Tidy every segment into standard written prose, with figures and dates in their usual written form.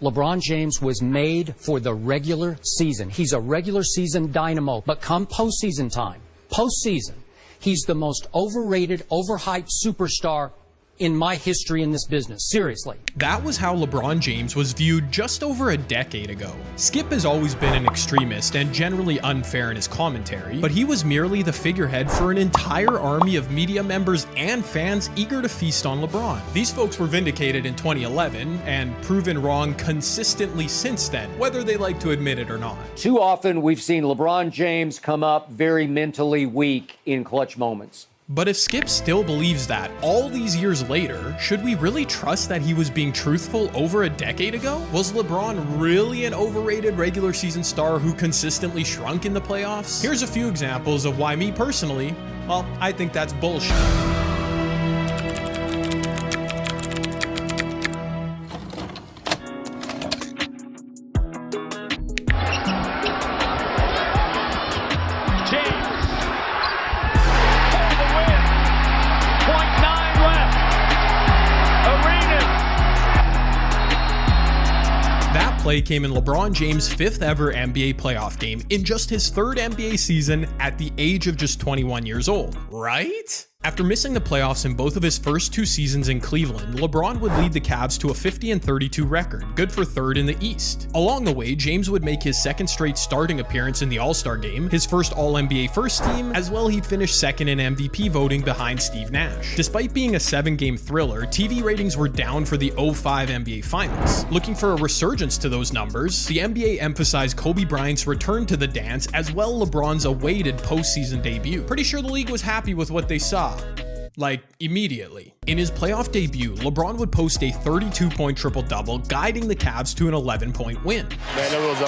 LeBron James was made for the regular season. He's a regular season dynamo, but come postseason time, he's the most overrated, overhyped superstar in my history in this business. Seriously. That was how LeBron James was viewed just over a decade ago. Skip has always been an extremist and generally unfair in his commentary, but he was merely the figurehead for an entire army of media members and fans eager to feast on LeBron. These folks were vindicated in 2011 and proven wrong consistently since then, whether they like to admit it or not. Too often we've seen LeBron James come up very mentally weak in clutch moments. But if Skip still believes that all these years later, should we really trust that he was being truthful over a decade ago? Was LeBron really an overrated regular season star who consistently shrunk in the playoffs? Here's a few examples of why me personally, well, I think that's bullshit. Play came in LeBron James' 5th ever NBA playoff game in just his 3rd NBA season at the age of just 21 years old, right? After missing the playoffs in both of his first 2 seasons in Cleveland, LeBron would lead the Cavs to a 50-32 record, good for 3rd in the East. Along the way, James would make his 2nd straight starting appearance in the All-Star game, his first All-NBA first team, as well he'd finish 2nd in MVP voting behind Steve Nash. Despite being a 7-game thriller, TV ratings were down for the 05 NBA Finals. Looking for a resurgence to those numbers, the NBA emphasized Kobe Bryant's return to the dance as well LeBron's awaited postseason debut. Pretty sure the league was happy with what they saw. Like, immediately. In his playoff debut, LeBron would post a 32-point triple-double, guiding the Cavs to an 11-point win. Man, it was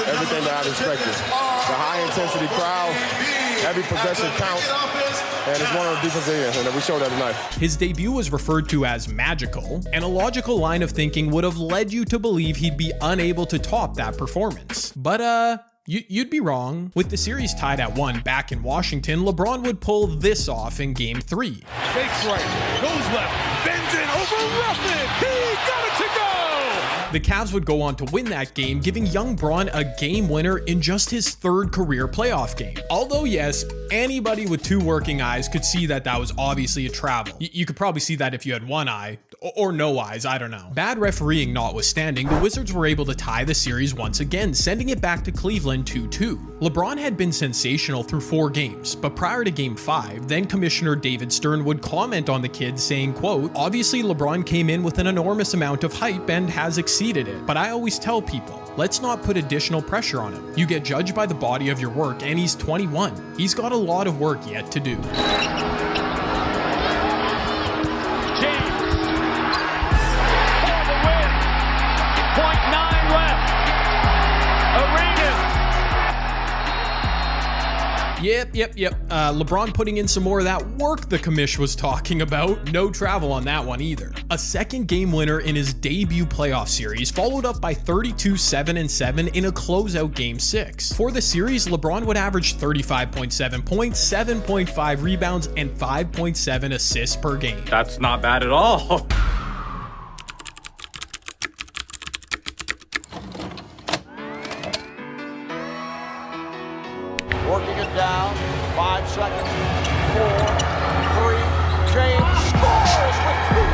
everything that I expected. The high-intensity crowd, every possession counts, and it's one of the defensive ends, and we showed that tonight. His debut was referred to as magical, and a logical line of thinking would have led you to believe he'd be unable to top that performance. But, you'd be wrong. With the series tied at 1 back in Washington, LeBron would pull this off in Game 3. Fakes right, goes left, bends in, over Ruffin, he got it to go! The Cavs would go on to win that game, giving young Bron a game winner in just his 3rd career playoff game. Although yes, anybody with 2 working eyes could see that that was obviously a travel. You could probably see that if you had 1 eye, or no eyes, I don't know. Bad refereeing notwithstanding, the Wizards were able to tie the series once again, sending it back to Cleveland 2-2. LeBron had been sensational through 4 games, but prior to Game 5, then Commissioner David Stern would comment on the kid saying, quote, "Obviously LeBron came in with an enormous amount of hype and has exceeded it, but I always tell people, let's not put additional pressure on him. You get judged by the body of your work, and he's 21. He's got a lot of work yet to do." Yep. LeBron putting in some more of that work the commish was talking about. No travel on that one either. A 2nd game winner in his debut playoff series, followed up by 32-7-7 in a closeout Game 6. For the series, LeBron would average 35.7 points, 7.5 rebounds, and 5.7 assists per game. That's not bad at all. Working it down, 5 seconds, 4, 3, James scores with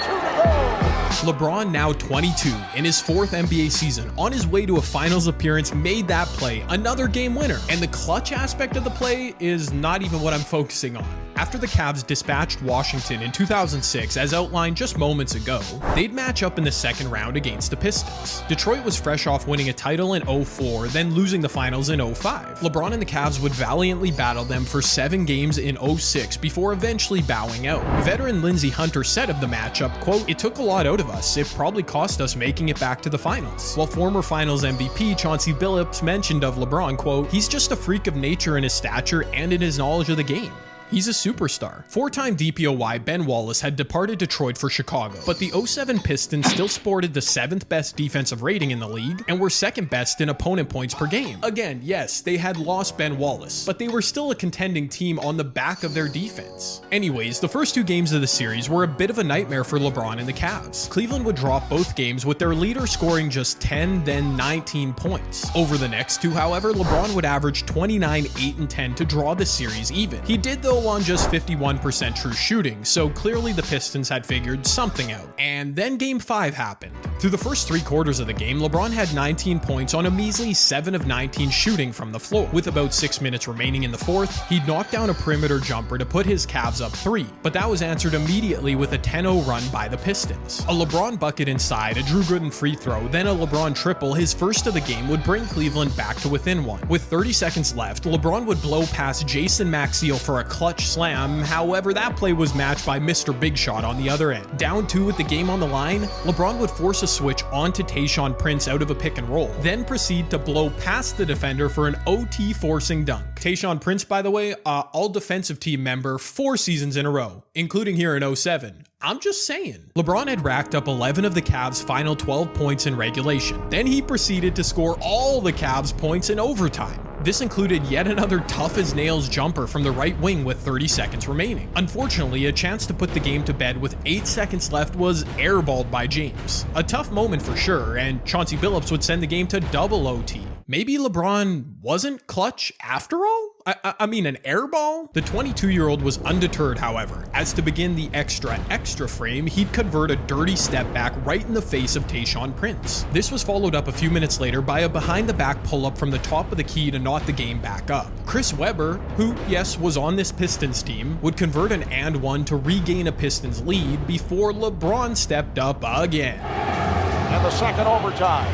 2 to go. LeBron, now 22, in his 4th NBA season, on his way to a finals appearance, made that play, another game winner. And the clutch aspect of the play is not even what I'm focusing on. After the Cavs dispatched Washington in 2006, as outlined just moments ago, they'd match up in the 2nd round against the Pistons. Detroit was fresh off winning a title in 04, then losing the finals in 05. LeBron and the Cavs would valiantly battle them for 7 games in 06 before eventually bowing out. Veteran Lindsey Hunter said of the matchup, quote, "It took a lot out of us. It probably cost us making it back to the finals." While former finals MVP Chauncey Billups mentioned of LeBron, quote, "He's just a freak of nature in his stature and in his knowledge of the game." He's a superstar. Four-time DPOY Ben Wallace had departed Detroit for Chicago, but the 07 Pistons still sported the 7th best defensive rating in the league and were 2nd best in opponent points per game. Again, yes, they had lost Ben Wallace, but they were still a contending team on the back of their defense. Anyways, the first 2 games of the series were a bit of a nightmare for LeBron and the Cavs. Cleveland would drop both games with their leader scoring just 10, then 19 points. Over the next 2, however, LeBron would average 29, 8, and 10 to draw the series even. He did though on just 51% true shooting, so clearly the Pistons had figured something out. And then game 5 happened. Through the first 3 quarters of the game, LeBron had 19 points on a measly 7 of 19 shooting from the floor. With about 6 minutes remaining in the 4th, he'd knocked down a perimeter jumper to put his Cavs up 3, but that was answered immediately with a 10-0 run by the Pistons. A LeBron bucket inside, a Drew Gooden free throw, then a LeBron triple, his first of the game, would bring Cleveland back to within 1. With 30 seconds left, LeBron would blow past Jason Maxiell for a clutch slam. However, that play was matched by Mr. Big Shot on the other end. Down 2 with the game on the line, LeBron would force a switch onto Tayshaun Prince out of a pick and roll, then proceed to blow past the defender for an OT forcing dunk. Tayshaun Prince, by the way, all defensive team member 4 seasons in a row, including here in 07. I'm just saying. LeBron had racked up 11 of the Cavs' final 12 points in regulation. Then he proceeded to score all the Cavs' points in overtime. This included yet another tough-as-nails jumper from the right wing with 30 seconds remaining. Unfortunately, a chance to put the game to bed with 8 seconds left was airballed by James. A tough moment for sure, and Chauncey Billups would send the game to double OT. Maybe LeBron wasn't clutch after all? I mean, an airball? The 22-year-old was undeterred, however, as to begin the extra frame, he'd convert a dirty step back right in the face of Tayshaun Prince. This was followed up a few minutes later by a behind-the-back pull-up from the top of the key to knot the game back up. Chris Webber, who, yes, was on this Pistons team, would convert an and one to regain a Pistons lead before LeBron stepped up again. And the second overtime.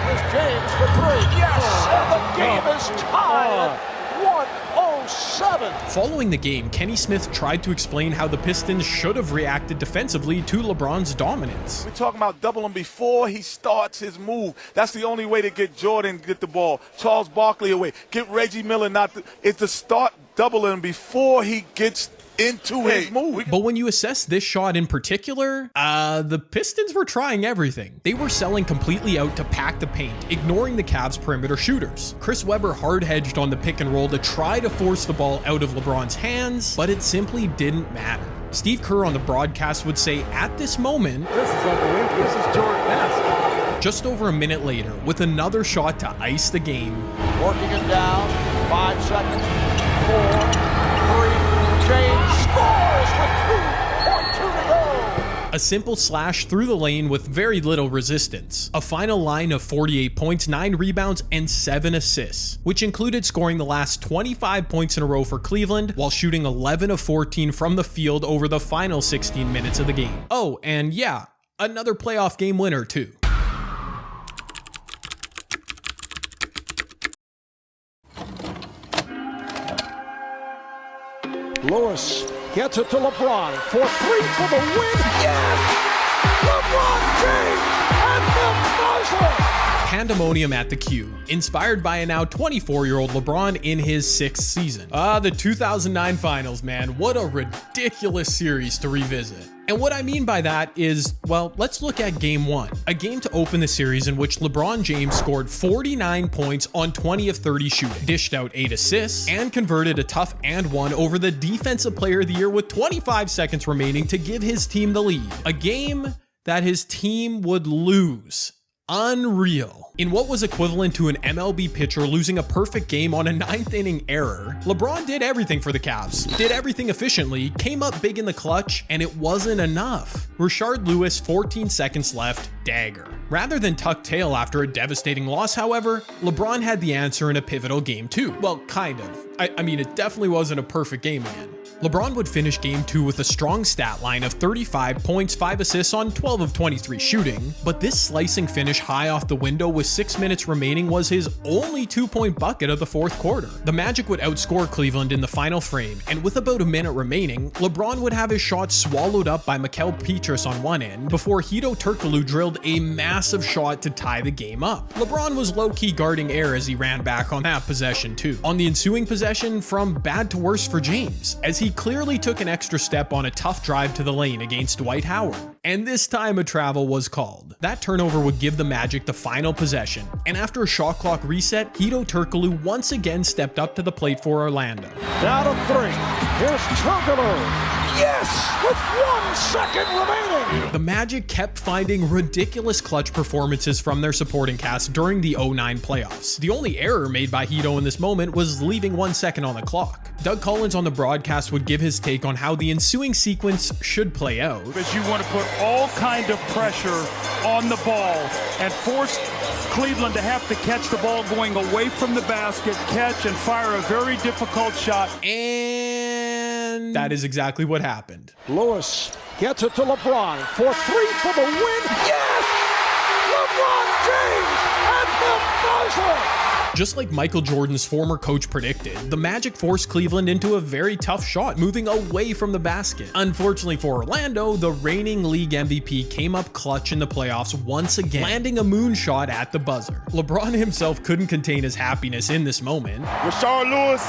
Here's James for 3. Yes! And the game is tied. 107. Following the game, Kenny Smith tried to explain how the Pistons should have reacted defensively to LeBron's dominance. We're talking about doubling before he starts his move. That's the only way to get Jordan get the ball. Charles Barkley away. Get Reggie Miller it's to start doubling before he gets into his move. But when you assess this shot in particular, the Pistons were trying everything. They were selling completely out to pack the paint, ignoring the Cavs' perimeter shooters. Chris Webber hard-hedged on the pick and roll to try to force the ball out of LeBron's hands, but it simply didn't matter. Steve Kerr on the broadcast would say at this moment, This is unbelievable. This is Jordan-esque. Just over a minute later, with another shot to ice the game. Working it down. 5 seconds. 4, 3. James scores with 2.2 to go. A simple slash through the lane with very little resistance. A final line of 48 points, 9 rebounds, and 7 assists, which included scoring the last 25 points in a row for Cleveland while shooting 11 of 14 from the field over the final 16 minutes of the game. Oh, and yeah, another playoff game winner too. Lewis gets it to LeBron for 3 for the win. Yes! LeBron James and the buzzer! Pandemonium at the Q, inspired by a now 24-year-old LeBron in his 6th season. The 2009 finals, man. What a ridiculous series to revisit. And what I mean by that is, well, let's look at game 1, a game to open the series in which LeBron James scored 49 points on 20 of 30 shooting, dished out 8 assists, and converted a tough and one over the Defensive Player of the Year with 25 seconds remaining to give his team the lead. A game that his team would lose. Unreal. In what was equivalent to an MLB pitcher losing a perfect game on a 9th inning error, LeBron did everything for the Cavs, did everything efficiently, came up big in the clutch, and it wasn't enough. Rashard Lewis, 14 seconds left, dagger. Rather than tuck tail after a devastating loss, however, LeBron had the answer in a pivotal game 2. Well, kind of. I mean, it definitely wasn't a perfect game again. LeBron would finish game 2 with a strong stat line of 35 points, 5 assists on 12 of 23 shooting, but this slicing finish high off the window with 6 minutes remaining was his only 2-point bucket of the 4th quarter. The Magic would outscore Cleveland in the final frame, and with about a minute remaining, LeBron would have his shot swallowed up by Mikal Petrus on one end before Hedo Turkoglu drilled a massive shot to tie the game up. LeBron was low-key guarding air as he ran back on that possession too. On the ensuing possession, from bad to worse for James, as he clearly took an extra step on a tough drive to the lane against Dwight Howard. And this time a travel was called. That turnover would give the Magic the final possession, and after a shot clock reset, Hedo Turkoglu once again stepped up to the plate for Orlando. Down to 3. Here's Turkoglu. Yes! With 1 second remaining! The Magic kept finding ridiculous clutch performances from their supporting cast during the 09 playoffs. The only error made by Hedo in this moment was leaving 1 second on the clock. Doug Collins on the broadcast would give his take on how the ensuing sequence should play out. Because you want to put all kind of pressure on the ball and force Cleveland to have to catch the ball going away from the basket, catch and fire a very difficult shot. And that is exactly what happened. Lewis gets it to LeBron for 3 for the win. Yes! LeBron James at the buzzer! Just like Michael Jordan's former coach predicted, the Magic forced Cleveland into a very tough shot, moving away from the basket. Unfortunately for Orlando, the reigning league MVP came up clutch in the playoffs once again, landing a moonshot at the buzzer. LeBron himself couldn't contain his happiness in this moment. Rashard Lewis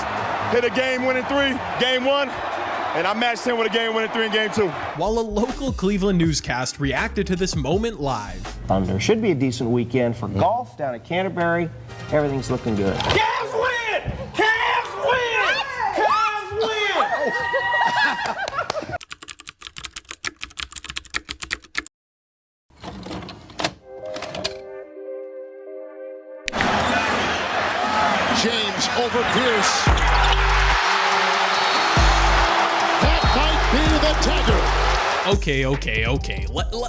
hit a game-winning 3, game 1. And I matched him with a game-winning 3 in game 2. While a local Cleveland newscast reacted to this moment live. There should be a decent weekend for golf down at Canterbury. Everything's looking good. Cavs win! Cavs win! Cavs win! James over Pierce. That might be the dagger. Okay.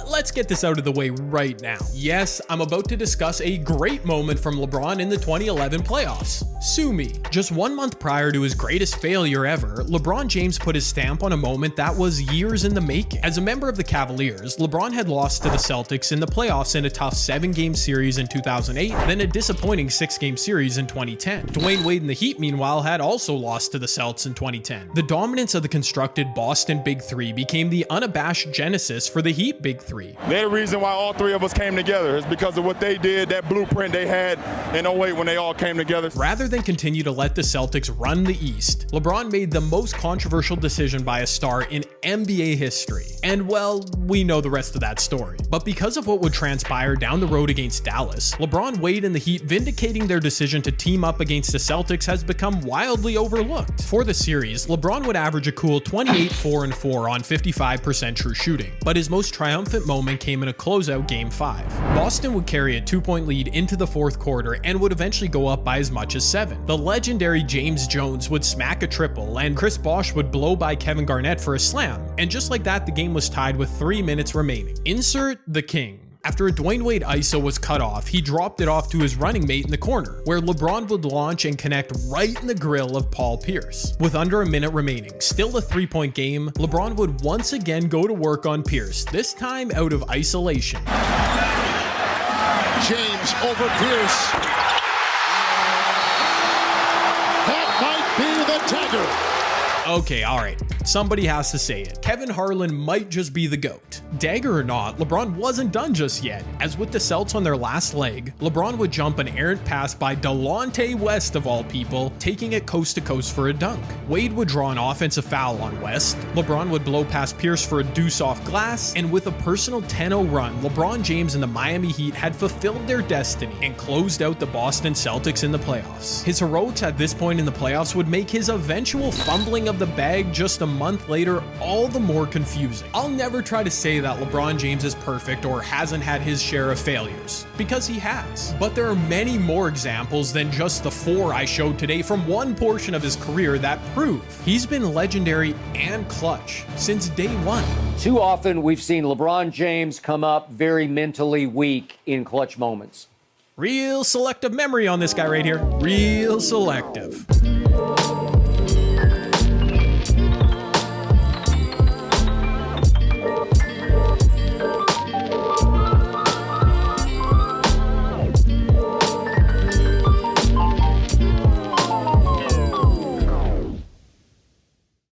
Let's get this out of the way right now. Yes, I'm about to discuss a great moment from LeBron in the 2011 playoffs. Sue me. Just 1 month prior to his greatest failure ever, LeBron James put his stamp on a moment that was years in the making. As a member of the Cavaliers, LeBron had lost to the Celtics in the playoffs in a tough 7-game series in 2008, then a disappointing 6-game series in 2010. Dwayne Wade and the Heat, meanwhile, had also lost to the Celts in 2010. The dominance of the constructed Boston Big Three became the unabashed genesis for the Heat Big Three. They're the reason why all 3 of us came together. It's because of what they did, that blueprint they had in 08 when they all came together. Rather than continue to let the Celtics run the East, LeBron made the most controversial decision by a star in NBA history. And well, we know the rest of that story. But because of what would transpire down the road against Dallas, LeBron, Wade, and the Heat vindicating their decision to team up against the Celtics has become wildly overlooked. For the series, LeBron would average a cool 28, 4, and 4 on 55% true shooting, but his most triumphant moment came in a closeout Game 5. Boston would carry a 2-point lead into the 4th quarter and would eventually go up by as much as 7. The legendary James Jones would smack a triple, and Chris Bosh would blow by Kevin Garnett for a slam, and just like that, the game was tied with 3 minutes remaining. Insert the king. After a Dwayne Wade ISO was cut off, he dropped it off to his running mate in the corner, where LeBron would launch and connect right in the grill of Paul Pierce. With under a minute remaining, still a 3-point game, LeBron would once again go to work on Pierce, this time out of isolation. James over Pierce. That might be the dagger. Okay, alright. Somebody has to say it. Kevin Harlan might just be the GOAT. Dagger or not, LeBron wasn't done just yet, as with the Celts on their last leg, LeBron would jump an errant pass by Delonte West of all people, taking it coast to coast for a dunk. Wade would draw an offensive foul on West, LeBron would blow past Pierce for a deuce off glass, and with a personal 10-0 run, LeBron James and the Miami Heat had fulfilled their destiny and closed out the Boston Celtics in the playoffs. His heroics at this point in the playoffs would make his eventual fumbling of the bag just a month later all the more confusing. I'll never try to say that LeBron James is perfect or hasn't had his share of failures, because he has. But there are many more examples than just the 4 I showed today from one portion of his career that prove he's been legendary and clutch since day one. Too often we've seen LeBron James come up very mentally weak in clutch moments. Real selective memory on this guy right here. Real selective.